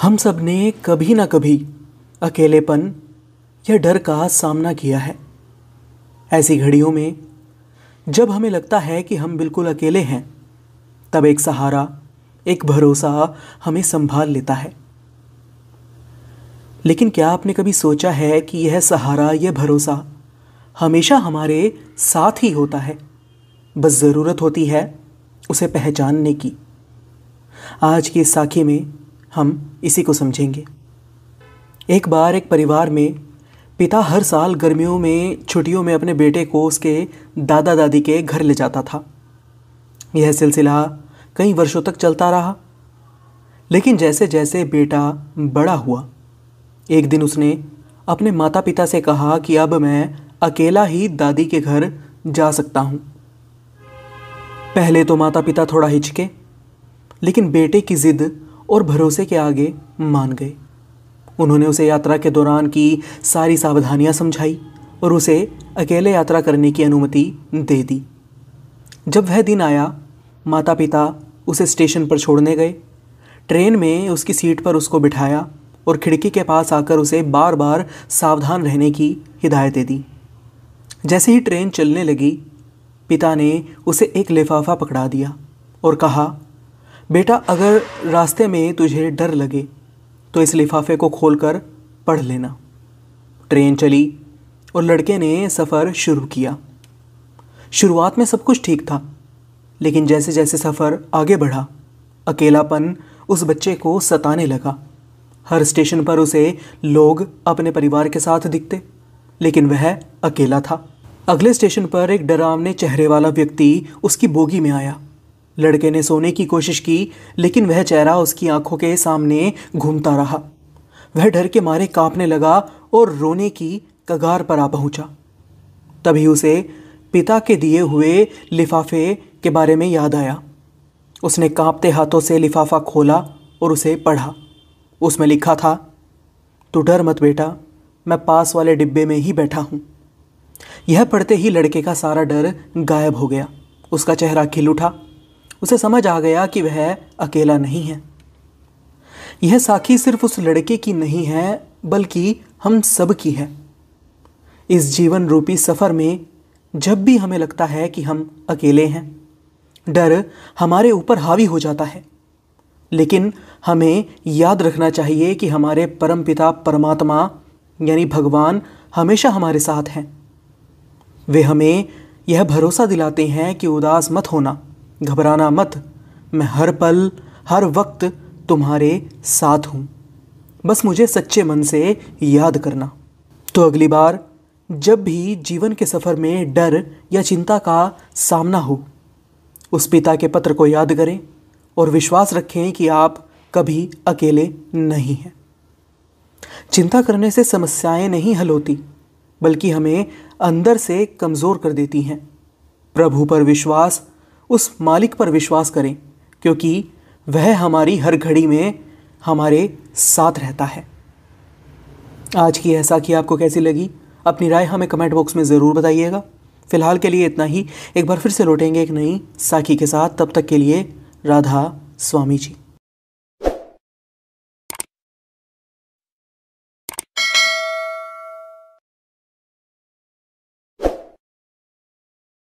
हम सब ने कभी ना कभी अकेलेपन या डर का सामना किया है। ऐसी घड़ियों में जब हमें लगता है कि हम बिल्कुल अकेले हैं, तब एक सहारा, एक भरोसा हमें संभाल लेता है। लेकिन क्या आपने कभी सोचा है कि यह सहारा, यह भरोसा हमेशा हमारे साथ ही होता है? बस ज़रूरत होती है उसे पहचानने की। आज की इस साखी में हम इसी को समझेंगे। एक बार एक परिवार में पिता हर साल गर्मियों में छुट्टियों में अपने बेटे को उसके दादा दादी के घर ले जाता था। यह सिलसिला कई वर्षों तक चलता रहा। लेकिन जैसे जैसे बेटा बड़ा हुआ, एक दिन उसने अपने माता पिता से कहा कि अब मैं अकेला ही दादी के घर जा सकता हूँ। पहले तो माता पिता थोड़ा हिचके, लेकिन बेटे की जिद और भरोसे के आगे मान गए। उन्होंने उसे यात्रा के दौरान की सारी सावधानियां समझाई और उसे अकेले यात्रा करने की अनुमति दे दी। जब वह दिन आया, माता पिता उसे स्टेशन पर छोड़ने गए। ट्रेन में उसकी सीट पर उसको बिठाया और खिड़की के पास आकर उसे बार बार सावधान रहने की हिदायतें दी। जैसे ही ट्रेन चलने लगी, पिता ने उसे एक लिफाफा पकड़ा दिया और कहा, बेटा, अगर रास्ते में तुझे डर लगे तो इस लिफाफे को खोलकर पढ़ लेना। ट्रेन चली और लड़के ने सफ़र शुरू किया। शुरुआत में सब कुछ ठीक था, लेकिन जैसे जैसे सफ़र आगे बढ़ा, अकेलापन उस बच्चे को सताने लगा। हर स्टेशन पर उसे लोग अपने परिवार के साथ दिखते, लेकिन वह अकेला था। अगले स्टेशन पर एक डरावने चेहरे वाला व्यक्ति उसकी बोगी में आया। लड़के ने सोने की कोशिश की, लेकिन वह चेहरा उसकी आंखों के सामने घूमता रहा। वह डर के मारे कांपने लगा और रोने की कगार पर आ पहुंचा। तभी उसे पिता के दिए हुए लिफाफे के बारे में याद आया। उसने कांपते हाथों से लिफाफा खोला और उसे पढ़ा। उसमें लिखा था, तू डर मत बेटा, मैं पास वाले डिब्बे में ही बैठा हूँ। यह पढ़ते ही लड़के का सारा डर गायब हो गया। उसका चेहरा खिल उठा। उसे समझ आ गया कि वह अकेला नहीं है। यह साखी सिर्फ उस लड़के की नहीं है, बल्कि हम सब की है। इस जीवन रूपी सफ़र में जब भी हमें लगता है कि हम अकेले हैं, डर हमारे ऊपर हावी हो जाता है। लेकिन हमें याद रखना चाहिए कि हमारे परमपिता परमात्मा यानी भगवान हमेशा हमारे साथ हैं। वे हमें यह भरोसा दिलाते हैं कि उदास मत होना, घबराना मत, मैं हर पल हर वक्त तुम्हारे साथ हूँ। बस मुझे सच्चे मन से याद करना। तो अगली बार जब भी जीवन के सफ़र में डर या चिंता का सामना हो, उस पिता के पत्र को याद करें और विश्वास रखें कि आप कभी अकेले नहीं हैं। चिंता करने से समस्याएं नहीं हल होती, बल्कि हमें अंदर से कमज़ोर कर देती हैं। प्रभु पर विश्वास, उस मालिक पर विश्वास करें, क्योंकि वह हमारी हर घड़ी में हमारे साथ रहता है। आज की यह साखी आपको कैसी लगी? अपनी राय हमें कमेंट बॉक्स में ज़रूर बताइएगा। फ़िलहाल के लिए इतना ही। एक बार फिर से लौटेंगे एक नई साखी के साथ। तब तक के लिए राधा स्वामी जी।